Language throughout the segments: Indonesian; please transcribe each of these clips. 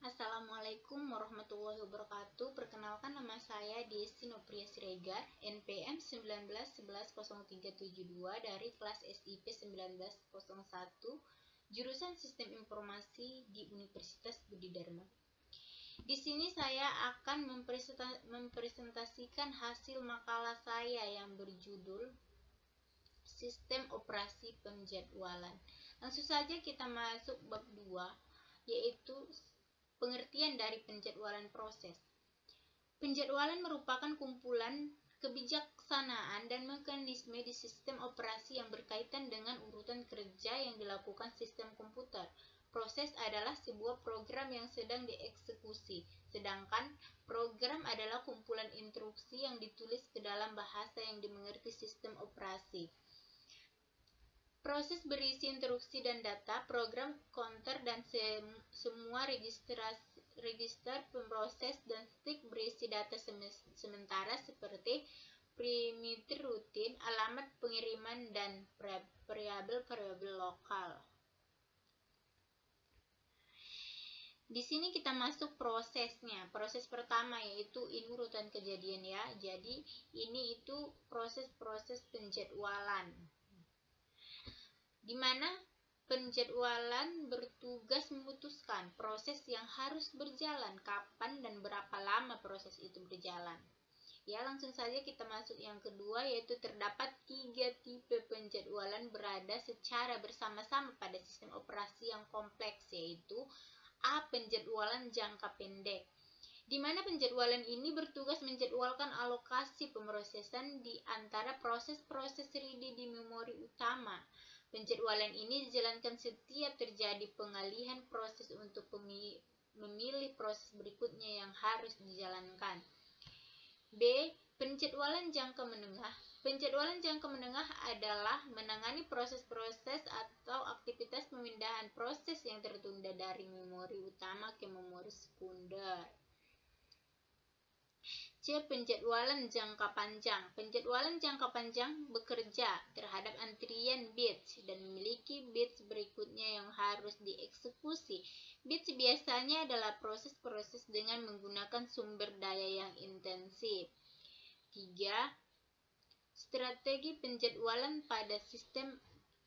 Assalamualaikum warahmatullahi wabarakatuh. Perkenalkan, nama saya Desi Nopria Siregar, NPM 19110372 dari kelas SIP 1901, jurusan Sistem Informasi di Universitas Budi Dharma. Di sini saya akan mempresentasikan hasil makalah saya yang berjudul Sistem Operasi Penjadwalan. Langsung saja kita masuk bab 2, yaitu pengertian dari penjadwalan proses. Penjadwalan merupakan kumpulan kebijaksanaan dan mekanisme di sistem operasi yang berkaitan dengan urutan kerja yang dilakukan sistem komputer. Proses adalah sebuah program yang sedang dieksekusi, sedangkan program adalah kumpulan instruksi yang ditulis ke dalam bahasa yang dimengerti sistem operasi. Proses berisi instruksi dan data, program, counter, dan semua register pemroses dan stick berisi data sementara seperti primitif rutin, alamat pengiriman, dan variabel lokal. Di sini kita masuk prosesnya. Proses pertama yaitu ini urutan kejadian ya. Jadi ini itu proses penjadwalan, di mana penjadwalan bertugas memutuskan proses yang harus berjalan, kapan dan berapa lama proses itu berjalan. Ya, langsung saja kita masuk yang kedua, yaitu terdapat 3 tipe penjadwalan berada secara bersama-sama pada sistem operasi yang kompleks, yaitu A. Penjadwalan jangka pendek, di mana penjadwalan ini bertugas menjadwalkan alokasi pemrosesan di antara proses-proses ready di memori utama. Penjadwalan ini dijalankan setiap terjadi pengalihan proses untuk memilih proses berikutnya yang harus dijalankan. B. Penjadwalan jangka menengah. Penjadwalan jangka menengah adalah menangani proses-proses atau aktivitas pemindahan proses yang tertunda dari memori utama ke memori sekunder. C. Penjadwalan jangka panjang. Penjadwalan jangka panjang bekerja terhadap antrian bits dan memiliki bits berikutnya yang harus dieksekusi. Bits biasanya adalah proses-proses dengan menggunakan sumber daya yang intensif. 3. Strategi penjadwalan pada sistem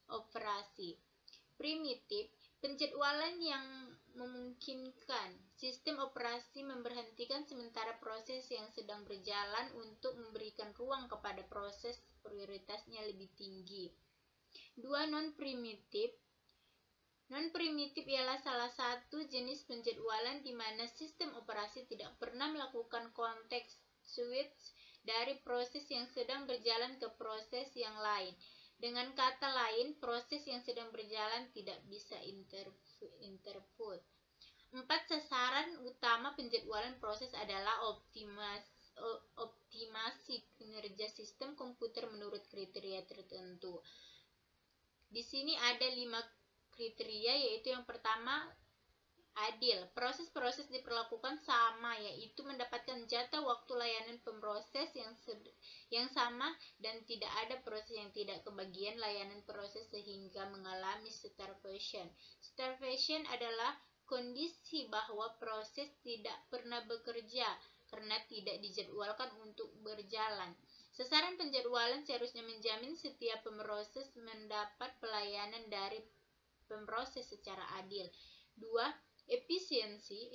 operasi primitif. Penjadwalan yang memungkinkan sistem operasi memberhentikan sementara proses yang sedang berjalan untuk memberikan ruang kepada proses prioritasnya lebih tinggi. 2. Non-primitif. Non-primitif ialah salah satu jenis penjadwalan di mana sistem operasi tidak pernah melakukan konteks switch dari proses yang sedang berjalan ke proses yang lain. Dengan kata lain, proses yang sedang berjalan tidak bisa interput. 4. Sasaran utama penjadwalan proses adalah optimasi kinerja sistem komputer menurut kriteria tertentu. Di sini ada 5 kriteria, yaitu yang pertama, adil. Proses-proses diperlakukan sama, yaitu mendapatkan jatah waktu layanan pemroses yang sama dan tidak ada proses yang tidak kebagian layanan proses sehingga mengalami starvation. Starvation adalah kondisi bahwa proses tidak pernah bekerja karena tidak dijadwalkan untuk berjalan. Sasaran penjadwalan seharusnya menjamin setiap pemroses mendapat pelayanan dari pemroses secara adil. 2. Efisiensi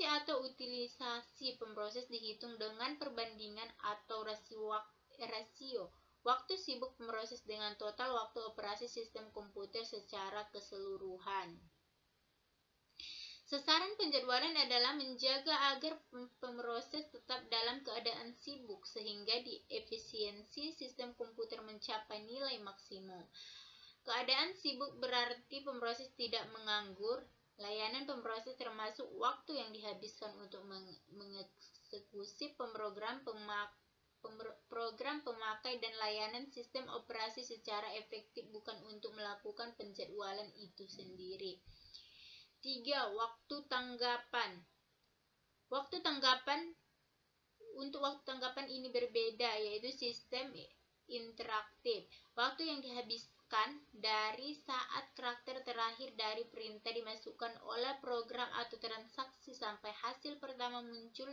atau utilisasi pemroses dihitung dengan perbandingan atau rasio waktu sibuk pemroses dengan total waktu operasi sistem komputer secara keseluruhan. Sasaran penjadwalan adalah menjaga agar pemroses tetap dalam keadaan sibuk sehingga efisiensi sistem komputer mencapai nilai maksimum. Keadaan sibuk berarti pemroses tidak menganggur. Layanan pemroses termasuk waktu yang dihabiskan untuk mengeksekusi program pemakai dan layanan sistem operasi secara efektif, bukan untuk melakukan penjadwalan itu sendiri. 3. Waktu tanggapan. Untuk waktu tanggapan ini berbeda, yaitu sistem interaktif. Waktu yang dilakukan dari saat karakter terakhir dari perintah dimasukkan oleh program atau transaksi sampai hasil pertama muncul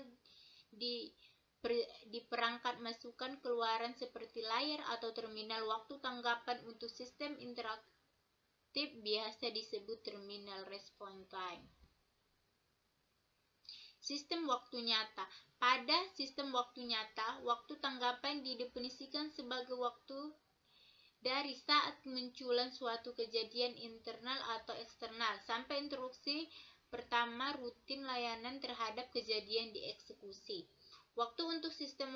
di perangkat masukan keluaran seperti layar atau terminal. Waktu tanggapan untuk sistem interaktif biasa disebut terminal response time. Sistem waktu nyata. Pada sistem waktu nyata, waktu tanggapan didefinisikan sebagai waktu dari saat kemunculan suatu kejadian internal atau eksternal sampai interupsi pertama rutin layanan terhadap kejadian dieksekusi. Waktu untuk sistem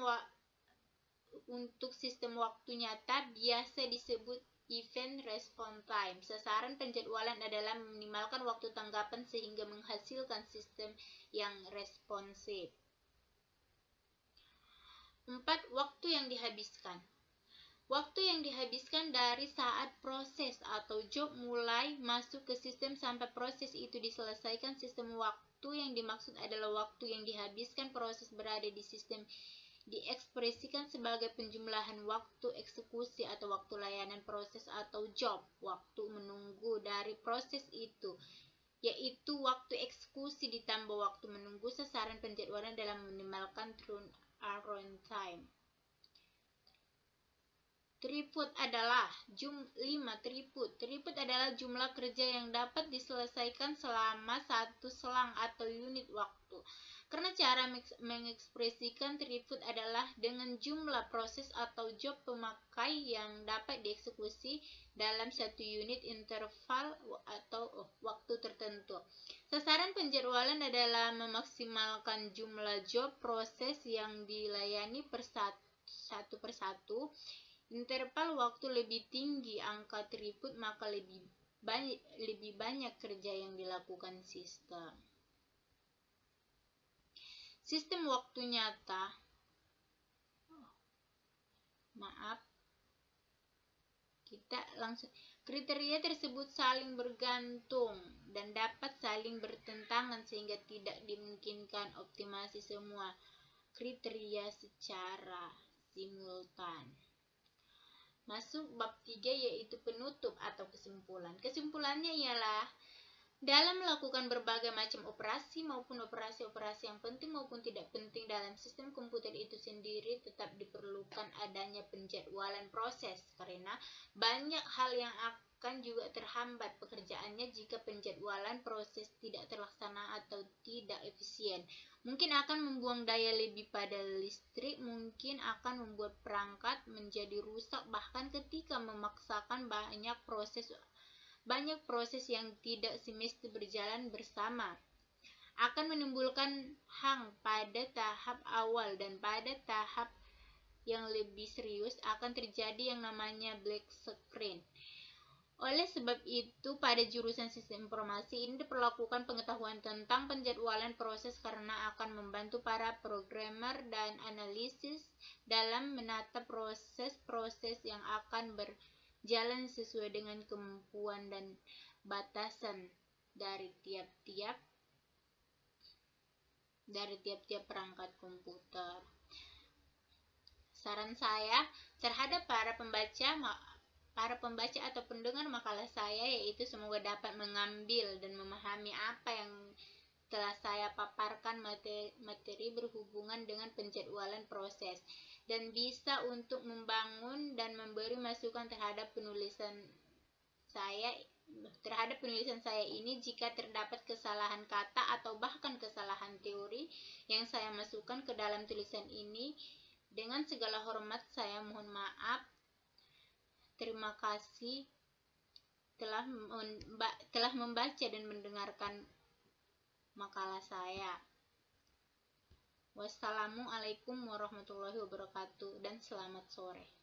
waktu nyata biasa disebut event response time. Sasaran penjadwalan adalah meminimalkan waktu tanggapan sehingga menghasilkan sistem yang responsif. 4. Waktu yang dihabiskan. Waktu yang dihabiskan dari saat proses atau job mulai masuk ke sistem sampai proses itu diselesaikan. Sistem waktu yang dimaksud adalah waktu yang dihabiskan proses berada di sistem diekspresikan sebagai penjumlahan waktu eksekusi atau waktu layanan proses atau job. Waktu menunggu dari proses itu, yaitu waktu eksekusi ditambah waktu menunggu. Sasaran penjadwalan dalam meminimalkan turnaround time. Throughput adalah 5. Throughput adalah jumlah kerja yang dapat diselesaikan selama satu selang atau unit waktu. Karena cara mengekspresikan throughput adalah dengan jumlah proses atau job pemakai yang dapat dieksekusi dalam satu unit interval atau waktu tertentu. Sasaran penjadwalan adalah memaksimalkan jumlah job proses yang dilayani satu persatu. Interval waktu lebih tinggi angka throughput, maka lebih banyak kerja yang dilakukan sistem. Sistem waktu nyata. Kita langsung. Kriteria tersebut saling bergantung dan dapat saling bertentangan sehingga tidak dimungkinkan optimasi semua kriteria secara simultan. Masuk bab 3, yaitu penutup atau kesimpulan. Kesimpulannya ialah dalam melakukan berbagai macam operasi maupun operasi-operasi yang penting maupun tidak penting dalam sistem komputer itu sendiri, tetap diperlukan adanya penjadwalan proses karena banyak hal yang akan juga terhambat pekerjaannya jika penjadwalan proses tidak terlaksana atau tidak efisien. Mungkin akan membuang daya lebih pada listrik, mungkin akan membuat perangkat menjadi rusak, bahkan ketika memaksakan banyak proses yang tidak semesti berjalan bersama. Akan menimbulkan hang pada tahap awal dan pada tahap yang lebih serius akan terjadi yang namanya black screen. Oleh sebab itu, pada jurusan sistem informasi ini diperlakukan pengetahuan tentang penjadwalan proses karena akan membantu para programmer dan analisis dalam menata proses-proses yang akan berjalan sesuai dengan kemampuan dan batasan dari tiap-tiap perangkat komputer. Saran saya terhadap para pembaca atau pendengar makalah saya yaitu semoga dapat mengambil dan memahami apa yang telah saya paparkan materi berhubungan dengan penjadwalan proses dan bisa untuk membangun dan memberi masukan terhadap penulisan saya ini jika terdapat kesalahan kata atau bahkan kesalahan teori yang saya masukkan ke dalam tulisan ini. Dengan segala hormat saya mohon maaf. Terima kasih telah membaca dan mendengarkan makalah saya. Wassalamualaikum warahmatullahi wabarakatuh dan selamat sore.